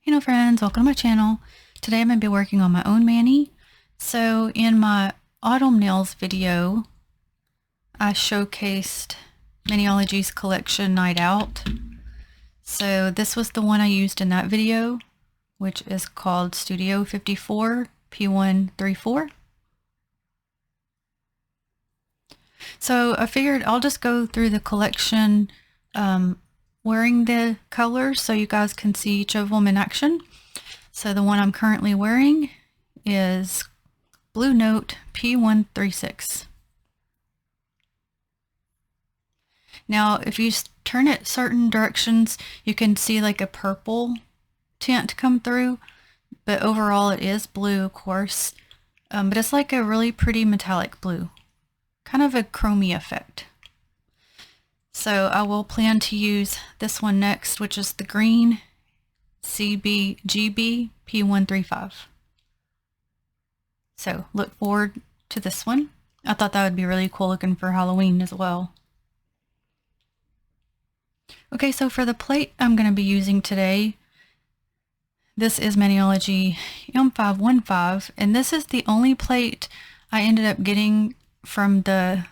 Hello friends, welcome to my channel. Today I'm going to be working on my own mani. So in my autumn nails video, I showcased Maniology's collection Night Out. So this was the one I used in that video, which is called Studio 54 P134. So I figured I'll just go through the collection wearing the colors so you guys can see each of them in action. So the one I'm currently wearing is Blue Note P136. Now if you turn it certain directions, you can see like a purple tint come through, but overall it is blue, of course, but it's like a really pretty metallic blue, kind of a chromey effect. So I will plan to use this one next, which is the green CBGB P135. So look forward to this one. I thought that would be really cool looking for Halloween as well. Okay, so for the plate I'm going to be using today, this is Maniology M515, and this is the only plate I ended up getting from the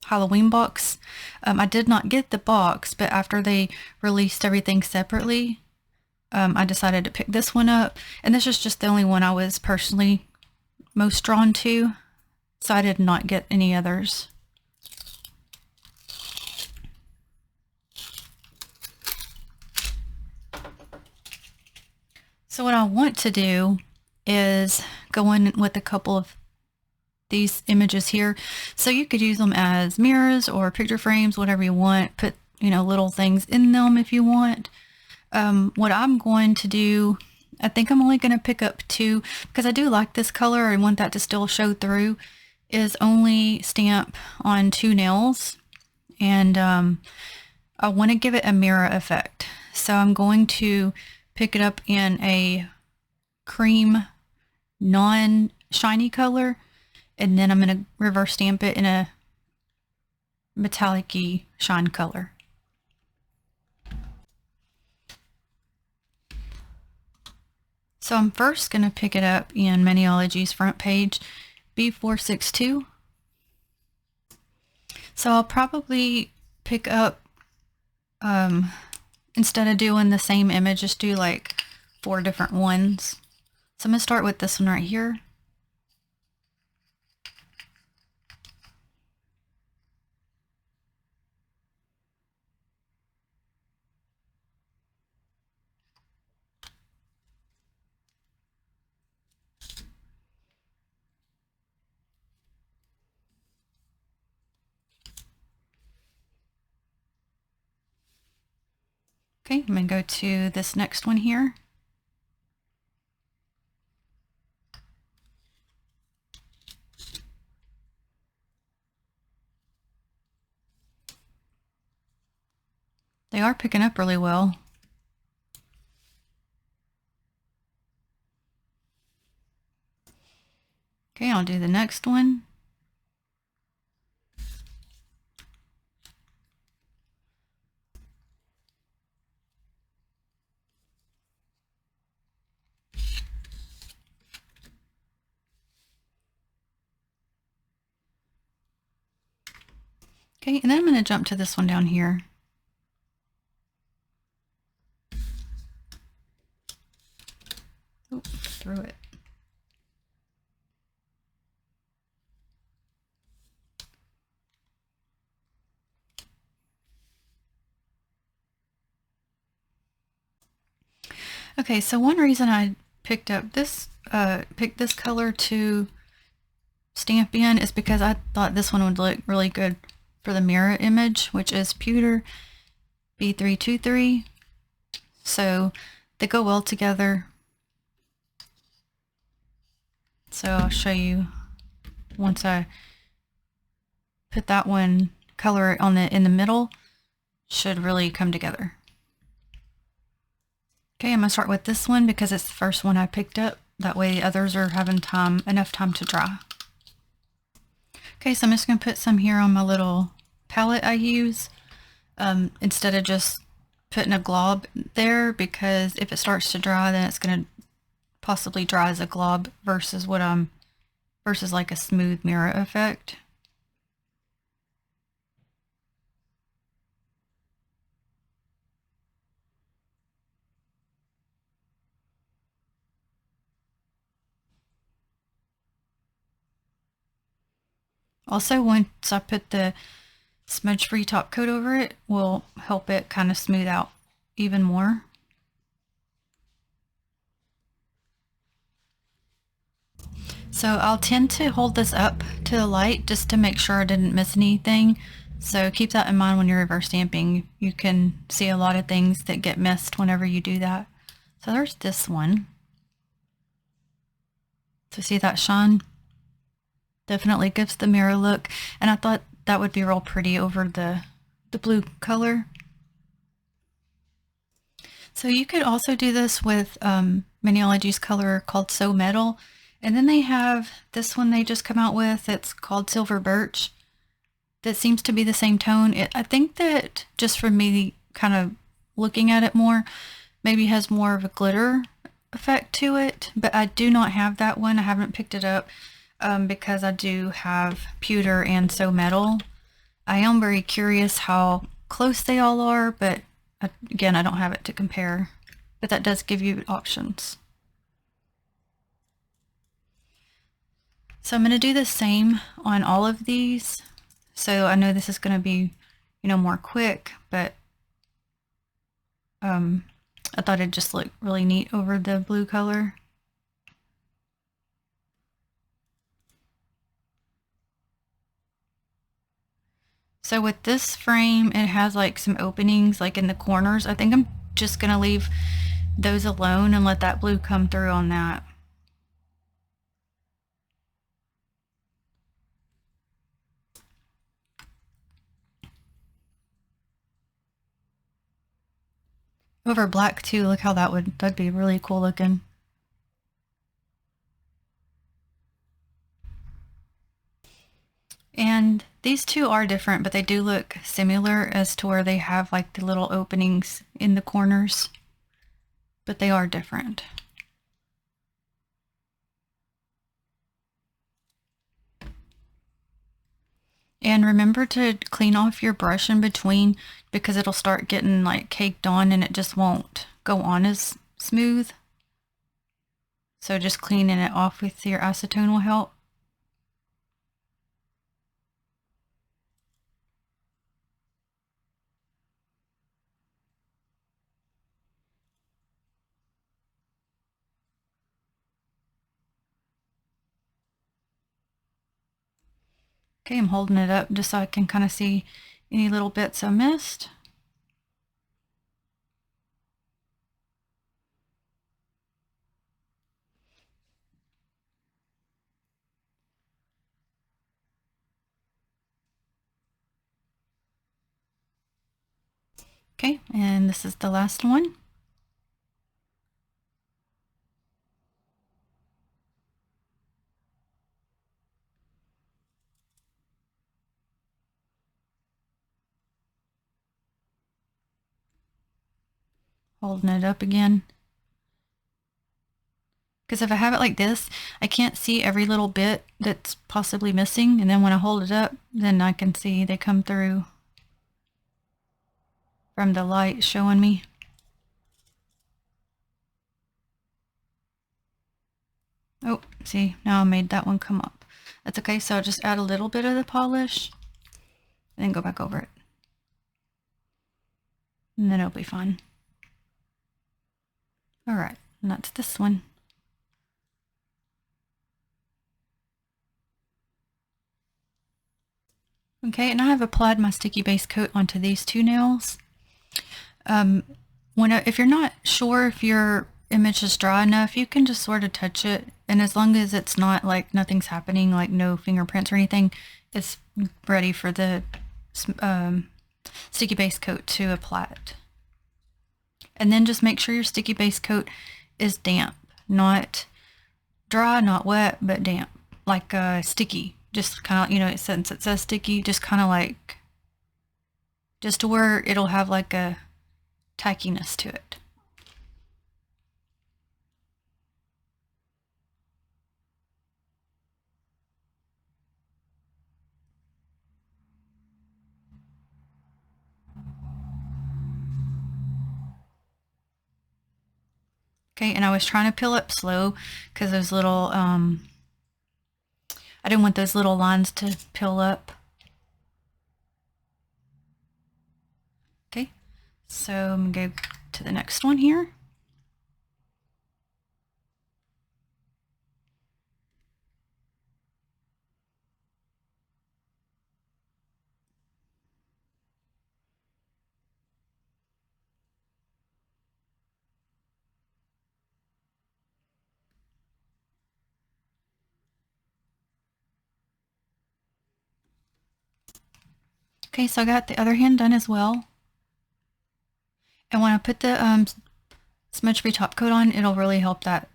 Halloween box. I did not get the box, but after they released everything separately, I decided to pick this one up, and this is just the only one I was personally most drawn to, so I did not get any others. So what I want to do is go in with a couple of these images here, so you could use them as mirrors or picture frames, whatever you want. Put, you know, little things in them if you want. What I'm going to do, I think I'm only going to pick up two because I do like this color and want that to still show through, is only stamp on two nails, and I want to give it a mirror effect. So I'm going to pick it up in a cream non-shiny color, and then I'm going to reverse stamp it in a metallic-y shine color. So I'm first going to pick it up in Maniology's front page, B462. So I'll probably pick up, instead of doing the same image, just do like 4 different ones. So I'm going to start with this one right here. Okay, I'm going to go to this next one here. They are picking up really well. Okay, I'll do the next one. Okay, and then I'm going to jump to this one down here. Oh, threw it. Okay, so one reason I picked up this, color to stamp in is because I thought this one would look really good for the mirror image, which is Pewter B323. So they go well together. So I'll show you once I put that one color on in the middle, should really come together. Okay, I'm going to start with this one because it's the first one I picked up. That way the others are having enough time to dry. Okay, so I'm just going to put some here on my little palette I use, instead of just putting a glob there, because if it starts to dry, then it's going to possibly dry as a glob versus versus like a smooth mirror effect. Also, once I put the smudge free top coat over it, will help it kind of smooth out even more. So I'll tend to hold this up to the light just to make sure I didn't miss anything. So keep that in mind when you're reverse stamping. You can see a lot of things that get missed whenever you do that. So there's this one. So see that shine? Definitely gives the mirror look. And I thought that would be real pretty over the blue color. So you could also do this with Maniology's color called So Metal. And then they have this one they just come out with. It's called Silver Birch. That seems to be the same tone. I think that just for me kind of looking at it more, maybe has more of a glitter effect to it. But I do not have that one. I haven't picked it up because I do have Pewter and So Metal. I am very curious how close they all are, but again, I don't have it to compare. But that does give you options. So I'm going to do the same on all of these. So I know this is going to be, more quick, but I thought it'd just look really neat over the blue color. So with this frame, it has like some openings like in the corners. I think I'm just going to leave those alone and let that blue come through on that. Over black too, look how that'd be really cool looking. And these two are different, but they do look similar as to where they have like the little openings in the corners, but they are different. And remember to clean off your brush in between, because it'll start getting like caked on and it just won't go on as smooth. So just cleaning it off with your acetone will help. Okay, I'm holding it up just so I can kind of see any little bits I missed. Okay, and this is the last one. Holding it up again. Because if I have it like this, I can't see every little bit that's possibly missing. And then when I hold it up, then I can see they come through from the light showing me. Oh, see, now I made that one come up. That's okay, so I'll just add a little bit of the polish and then go back over it. And then it'll be fine. All right, and that's this one. Okay, and I have applied my sticky base coat onto these two nails. If you're not sure if your image is dry enough, you can just sort of touch it, and as long as it's not like nothing's happening, like no fingerprints or anything, it's ready for the sticky base coat to apply it. And then just make sure your sticky base coat is damp, not dry, not wet, but damp, like sticky. Just kind of, since it says sticky, just kind of like, just to where it'll have like a tackiness to it. Okay, and I was trying to peel up slow because those little, I didn't want those little lines to peel up. Okay, so I'm going to go to the next one here. Okay, so I got the other hand done as well. And when I put the smudge free top coat on, it'll really help that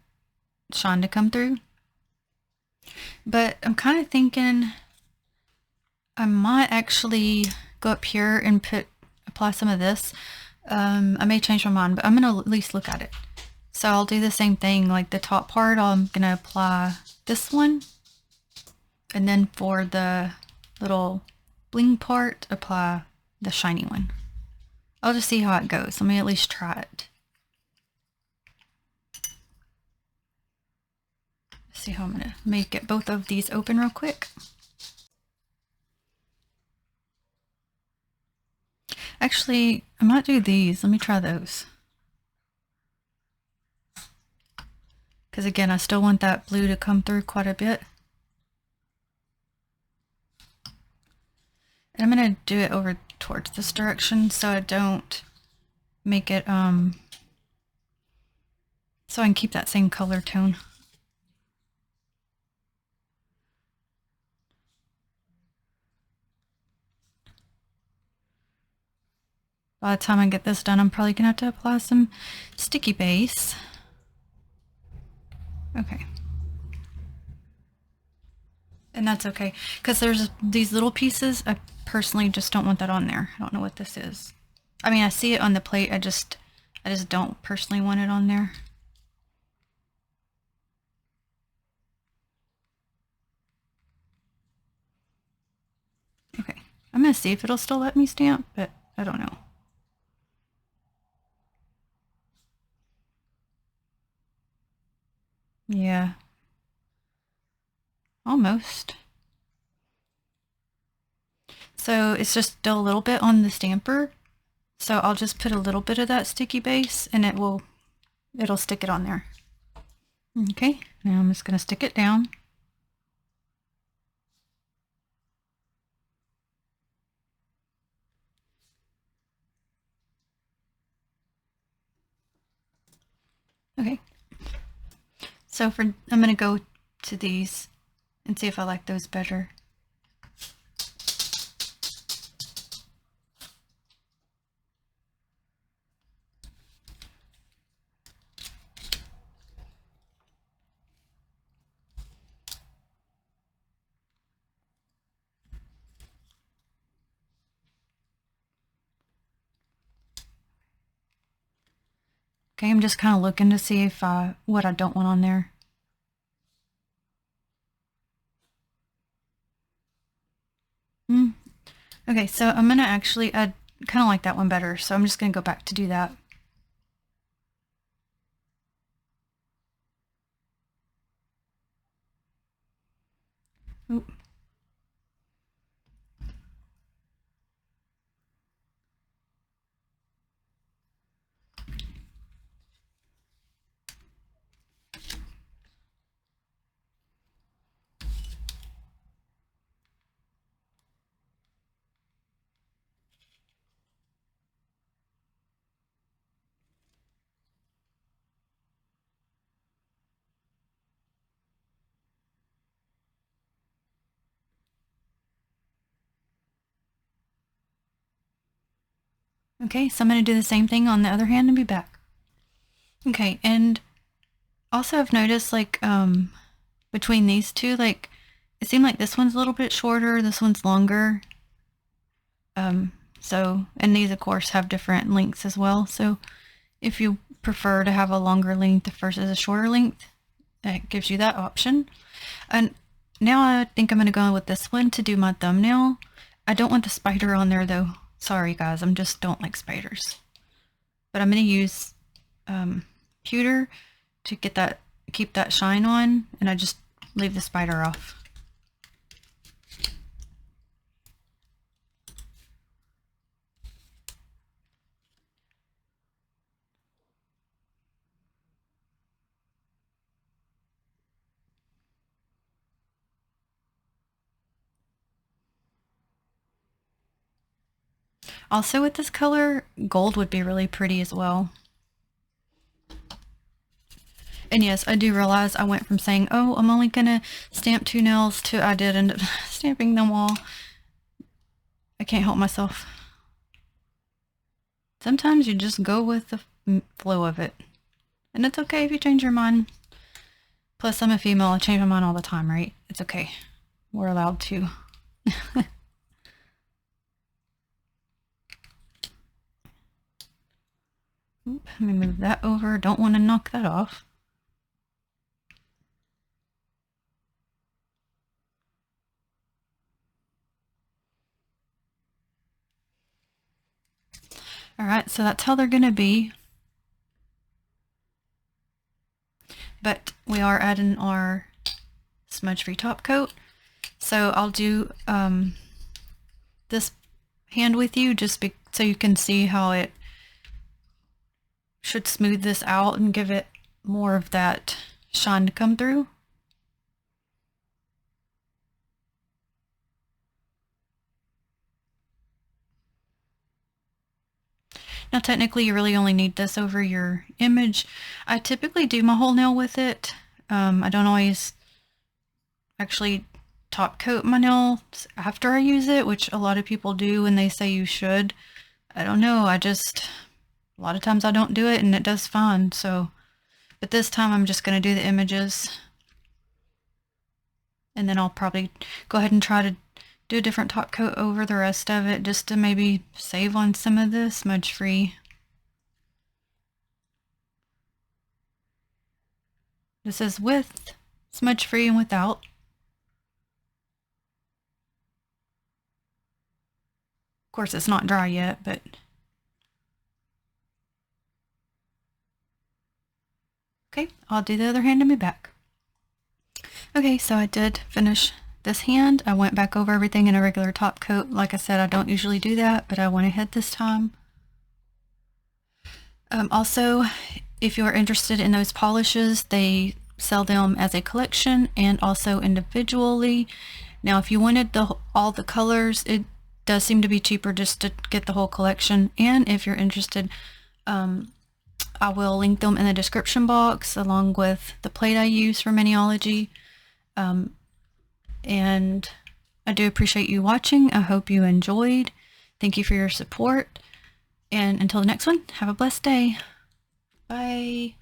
shine to come through. But I'm kind of thinking I might actually go up here and apply some of this. I may change my mind, but I'm going to at least look at it. So I'll do the same thing, like the top part, I'm going to apply this one. And then for the little bling part, apply the shiny one. I'll just see how it goes. Let me at least try it. See how I'm going to get both of these open real quick. Actually, I might do these. Let me try those. Because again, I still want that blue to come through quite a bit. And I'm going to do it over towards this direction so I don't make it, so I can keep that same color tone. By the time I get this done, I'm probably going to have to apply some sticky base. Okay. And that's okay, because there's these little pieces. I personally just don't want that on there. I don't know what this is. I mean, I see it on the plate. I just don't personally want it on there. Okay. I'm going to see if it'll still let me stamp, but I don't know. Yeah. Almost. So it's just still a little bit on the stamper. So I'll just put a little bit of that sticky base and it'll stick it on there. Okay, now I'm just going to stick it down. Okay. So I'm going to go to these and see if I like those better. Okay, I'm just kind of looking to see if what I don't want on there. Okay, so I'm going to actually, I kind of like that one better, so I'm just going to go back to do that. Oop. Okay, so I'm going to do the same thing on the other hand and be back. Okay, and also I've noticed like between these two, like it seemed like this one's a little bit shorter, this one's longer. So, and these of course have different lengths as well. So if you prefer to have a longer length versus a shorter length, it gives you that option. And now I think I'm going to go with this one to do my thumbnail. I don't want the spider on there though. Sorry guys, I just don't like spiders. But I'm going to use Pewter to get that, keep that shine on, and I just leave the spider off. Also with this color, gold would be really pretty as well. And yes, I do realize I went from saying, oh, I'm only gonna stamp 2 nails to I did end up stamping them all. I can't help myself. Sometimes you just go with the flow of it. And it's okay if you change your mind. Plus, I'm a female, I change my mind all the time, right? It's okay. We're allowed to. Oop, let me move that over. Don't want to knock that off. Alright, so that's how they're going to be. But we are adding our smudge-free top coat. So I'll do this hand with you just so you can see how it should smooth this out and give it more of that shine to come through. Now technically you really only need this over your image. I typically do my whole nail with it. I don't always actually top coat my nails after I use it, which a lot of people do and they say you should. I don't know, a lot of times I don't do it and it does fine. So, but this time I'm just going to do the images. And then I'll probably go ahead and try to do a different top coat over the rest of it just to maybe save on some of the smudge free. This is with smudge free and without. Of course it's not dry yet, but okay, I'll do the other hand and be back. Okay, so I did finish this hand. I went back over everything in a regular top coat. Like I said, I don't usually do that, but I went ahead this time. Also, if you're interested in those polishes, they sell them as a collection and also individually. Now, if you wanted all the colors, it does seem to be cheaper just to get the whole collection. And if you're interested, I will link them in the description box along with the plate I use for Miniology. And I do appreciate you watching. I hope you enjoyed. Thank you for your support. And until the next one, have a blessed day. Bye.